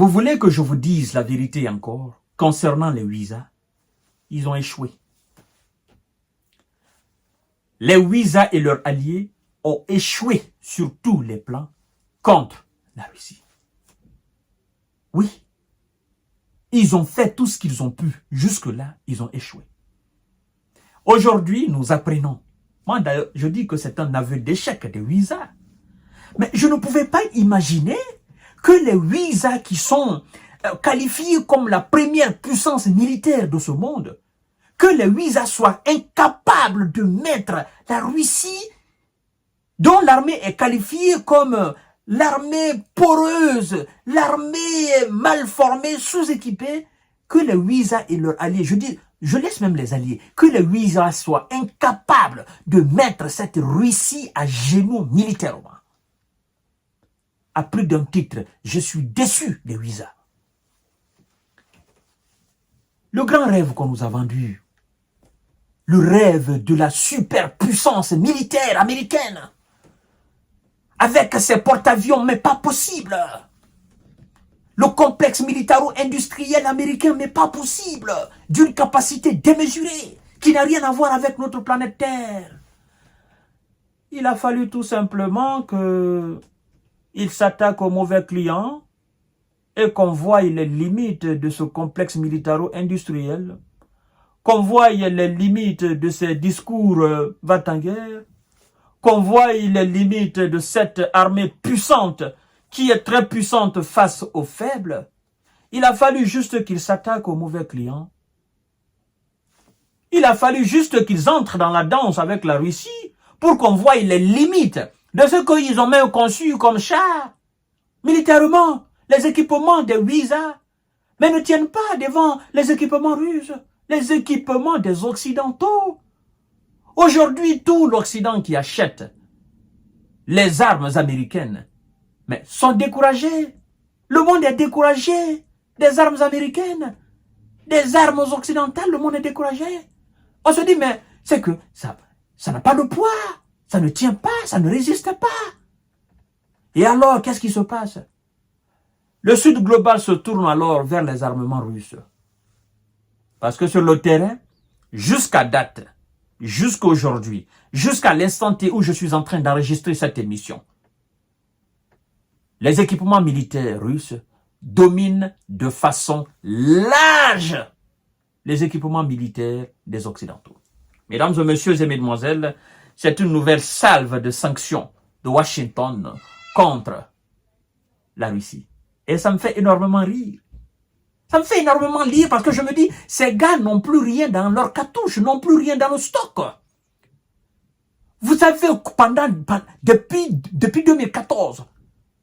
Vous voulez que je vous dise la vérité encore concernant les Ouïsa? Ils ont échoué. Les Ouïsa et leurs alliés ont échoué sur tous les plans contre la Russie. Oui, ils ont fait tout ce qu'ils ont pu. Jusque-là, ils ont échoué. Aujourd'hui, nous apprenons. Moi, d'ailleurs, je dis que c'est un aveu d'échec des Ouïsa. Mais je ne pouvais pas imaginer que les Ouïsa qui sont qualifiés comme la première puissance militaire de ce monde, que les Ouïsa soient incapables de mettre la Russie, dont l'armée est qualifiée comme l'armée poreuse, l'armée mal formée, sous-équipée, que les Ouïsa et leurs alliés, je dis, je laisse même les alliés, que les Ouïsa soient incapables de mettre cette Russie à genoux militairement. À plus d'un titre, je suis déçu des Ouïsa. Le grand rêve qu'on nous a vendu, le rêve de la superpuissance militaire américaine, avec ses porte-avions, mais pas possible. Le complexe militaro-industriel américain, mais pas possible, d'une capacité démesurée, qui n'a rien à voir avec notre planète Terre. Il a fallu tout simplement qu'il s'attaque aux mauvais clients et qu'on voie les limites de ce complexe militaro-industriel, qu'on voie les limites de ces discours va-t-en-guerre, qu'on voie les limites de cette armée puissante qui est très puissante face aux faibles. Il a fallu juste qu'ils s'attaquent aux mauvais clients. Il a fallu juste qu'ils entrent dans la danse avec la Russie pour qu'on voie les limites de ce qu'ils ont même conçu comme chars. Militairement, les équipements des Ouïsa, mais ne tiennent pas devant les équipements russes, les équipements des Occidentaux. Aujourd'hui, tout l'Occident qui achète les armes américaines, mais sont découragés. Le monde est découragé des armes américaines, des armes occidentales, le monde est découragé. On se dit, mais c'est que ça n'a pas de poids, ça ne tient pas, ça ne résiste pas. Et alors, qu'est-ce qui se passe? Le Sud global se tourne alors vers les armements russes. Parce que sur le terrain, jusqu'à date, jusqu'à aujourd'hui, jusqu'à l'instant où je suis en train d'enregistrer cette émission, les équipements militaires russes dominent de façon large les équipements militaires des Occidentaux. Mesdames et messieurs et mesdemoiselles, c'est une nouvelle salve de sanctions de Washington contre la Russie. Et ça me fait énormément rire. Ça me fait énormément rire parce que je me dis, ces gars n'ont plus rien dans leur cartouche, n'ont plus rien dans le stock. Vous savez, depuis 2014,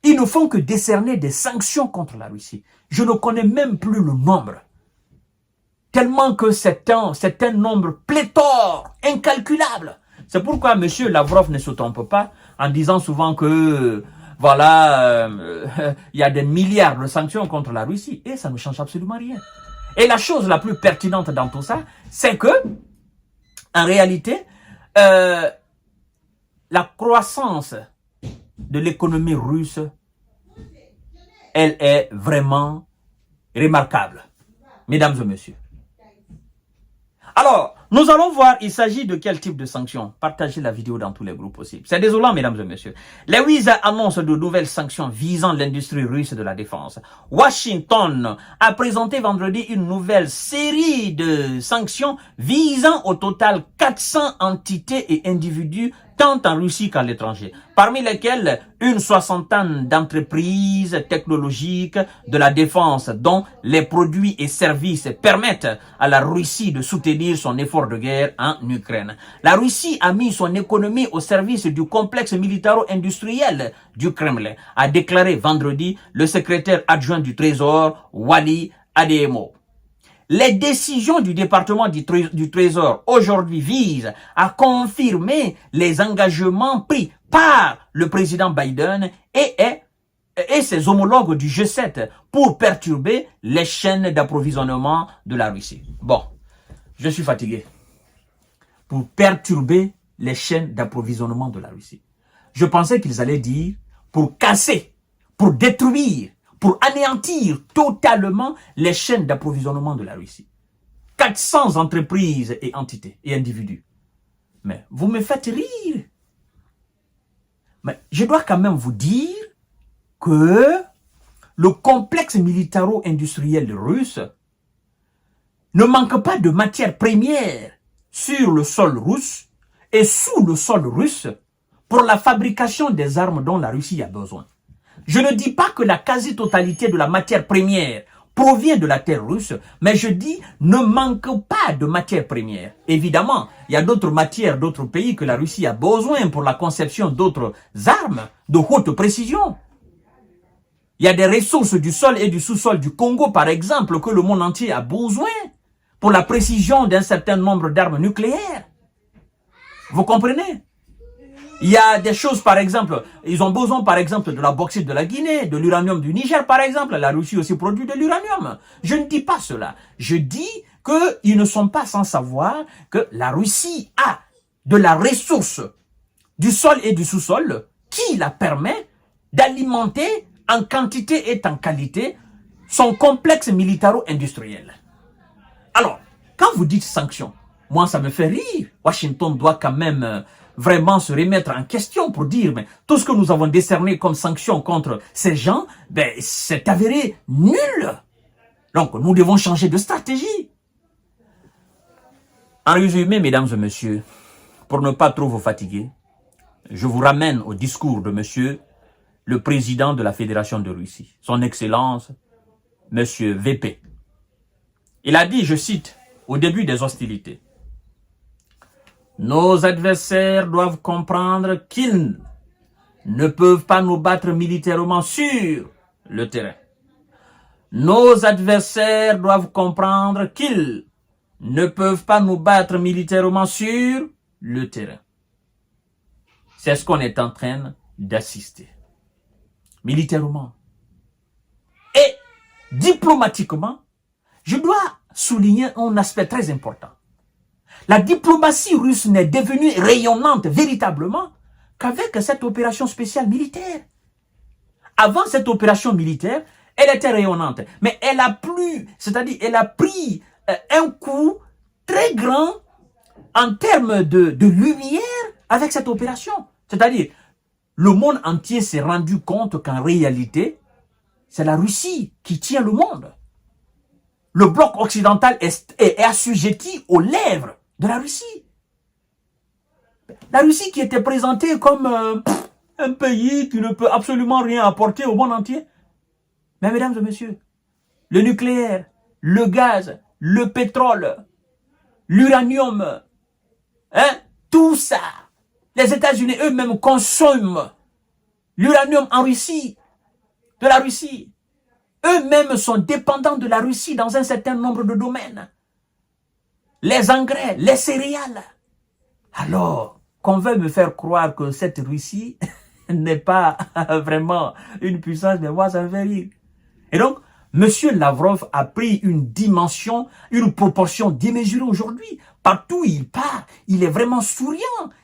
ils ne font que décerner des sanctions contre la Russie. Je ne connais même plus le nombre. Tellement que c'est un nombre pléthore, incalculable. C'est pourquoi M. Lavrov ne se trompe pas en disant souvent que voilà, il y a des milliards de sanctions contre la Russie et ça ne change absolument rien. Et la chose la plus pertinente dans tout ça, c'est que, en réalité, la croissance de l'économie russe, elle est vraiment remarquable, mesdames et messieurs. Alors, nous allons voir, il s'agit de quel type de sanctions. Partagez la vidéo dans tous les groupes possibles. C'est désolant, mesdames et messieurs. Les Ouïsa annoncent de nouvelles sanctions visant l'industrie russe de la défense. Washington a présenté vendredi une nouvelle série de sanctions visant au total 400 entités et individus tant en Russie qu'à l'étranger, parmi lesquels une soixantaine d'entreprises technologiques de la défense dont les produits et services permettent à la Russie de soutenir son effort de guerre en Ukraine. La Russie a mis son économie au service du complexe militaro-industriel du Kremlin, a déclaré vendredi le secrétaire adjoint du Trésor, Wally Adeyemo. Les décisions du département du Trésor aujourd'hui visent à confirmer les engagements pris par le président Biden et ses homologues du G7 pour perturber les chaînes d'approvisionnement de la Russie. Bon, je suis fatigué. Pour perturber les chaînes d'approvisionnement de la Russie. Je pensais qu'ils allaient dire pour casser, pour détruire, pour anéantir totalement les chaînes d'approvisionnement de la Russie. 400 entreprises et entités et individus. Mais vous me faites rire. Mais je dois quand même vous dire que le complexe militaro-industriel russe ne manque pas de matières premières sur le sol russe et sous le sol russe pour la fabrication des armes dont la Russie a besoin. Je ne dis pas que la quasi-totalité de la matière première provient de la terre russe, mais je dis ne manque pas de matières premières. Évidemment, il y a d'autres matières d'autres pays que la Russie a besoin pour la conception d'autres armes de haute précision. Il y a des ressources du sol et du sous-sol du Congo, par exemple, que le monde entier a besoin pour la précision d'un certain nombre d'armes nucléaires. Vous comprenez? Il y a des choses, par exemple, ils ont besoin, par exemple, de la bauxite de la Guinée, de l'uranium du Niger, par exemple. La Russie aussi produit de l'uranium. Je ne dis pas cela. Je dis qu'ils ne sont pas sans savoir que la Russie a de la ressource du sol et du sous-sol qui la permet d'alimenter en quantité et en qualité son complexe militaro-industriel. Alors, quand vous dites sanctions, moi ça me fait rire. Washington doit quand même vraiment se remettre en question pour dire, mais tout ce que nous avons décerné comme sanctions contre ces gens, ben, c'est avéré nul. Donc, nous devons changer de stratégie. En résumé, mesdames et messieurs, pour ne pas trop vous fatiguer, je vous ramène au discours de monsieur le président de la Fédération de Russie, son Excellence, monsieur VP. Il a dit, je cite, au début des hostilités, « Nos adversaires doivent comprendre qu'ils ne peuvent pas nous battre militairement sur le terrain. Nos adversaires doivent comprendre qu'ils ne peuvent pas nous battre militairement sur le terrain. » C'est ce qu'on est en train d'assister. Militairement. Et diplomatiquement, je dois souligner un aspect très important. La diplomatie russe n'est devenue rayonnante véritablement qu'avec cette opération spéciale militaire. Avant cette opération militaire, elle était rayonnante, mais elle a elle a pris un coup très grand en termes de lumière avec cette opération. C'est-à-dire, le monde entier s'est rendu compte qu'en réalité, c'est la Russie qui tient le monde. Le bloc occidental est assujetti aux lèvres de la Russie. La Russie qui était présentée comme un pays qui ne peut absolument rien apporter au monde entier. Mais mesdames et messieurs, le nucléaire, le gaz, le pétrole, l'uranium, tout ça, les États-Unis eux-mêmes consomment l'uranium en Russie, de la Russie. Eux-mêmes sont dépendants de la Russie dans un certain nombre de domaines. Les engrais, les céréales. Alors, qu'on veut me faire croire que cette Russie n'est pas vraiment une puissance, mais moi ça me fait rire. Et donc, M. Lavrov a pris une dimension, une proportion démesurée aujourd'hui. Partout où il part, il est vraiment souriant.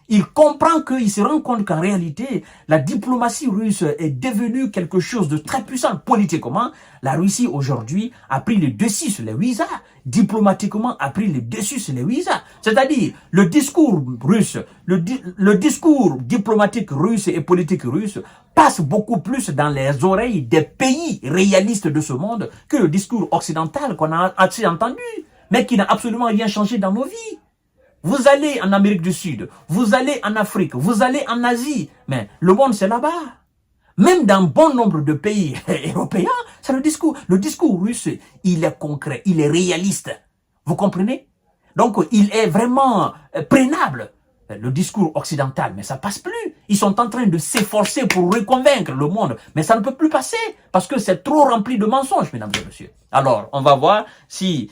Il comprend qu'il se rend compte qu'en réalité, la diplomatie russe est devenue quelque chose de très puissant. Politiquement, la Russie aujourd'hui a pris le dessus sur les visas. Diplomatiquement, a pris le dessus sur les visas. C'est-à-dire, le discours russe, le discours diplomatique russe et politique russe passe beaucoup plus dans les oreilles des pays réalistes de ce monde que le discours occidental qu'on a assez entendu, mais qui n'a absolument rien changé dans nos vies. Vous allez en Amérique du Sud, vous allez en Afrique, vous allez en Asie, mais le monde c'est là-bas. Même dans bon nombre de pays européens, c'est le discours. Le discours russe, il est concret, il est réaliste. Vous comprenez? Donc, il est vraiment prénable. Le discours occidental, mais ça passe plus. Ils sont en train de s'efforcer pour reconvaincre le monde, mais ça ne peut plus passer parce que c'est trop rempli de mensonges, mesdames et messieurs. Alors, on va voir si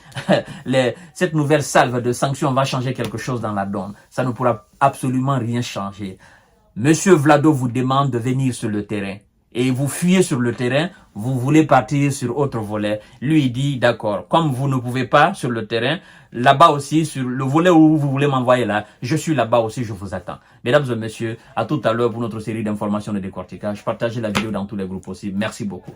cette nouvelle salve de sanctions va changer quelque chose dans la donne. Ça ne pourra absolument rien changer. Monsieur Vlado vous demande de venir sur le terrain. Et vous fuyez sur le terrain, vous voulez partir sur autre volet. Lui, il dit, d'accord, comme vous ne pouvez pas sur le terrain, là-bas aussi, sur le volet où vous voulez m'envoyer là, je suis là-bas aussi, je vous attends. Mesdames et messieurs, à tout à l'heure pour notre série d'informations et de décortiquage. Partagez la vidéo dans tous les groupes possibles. Merci beaucoup.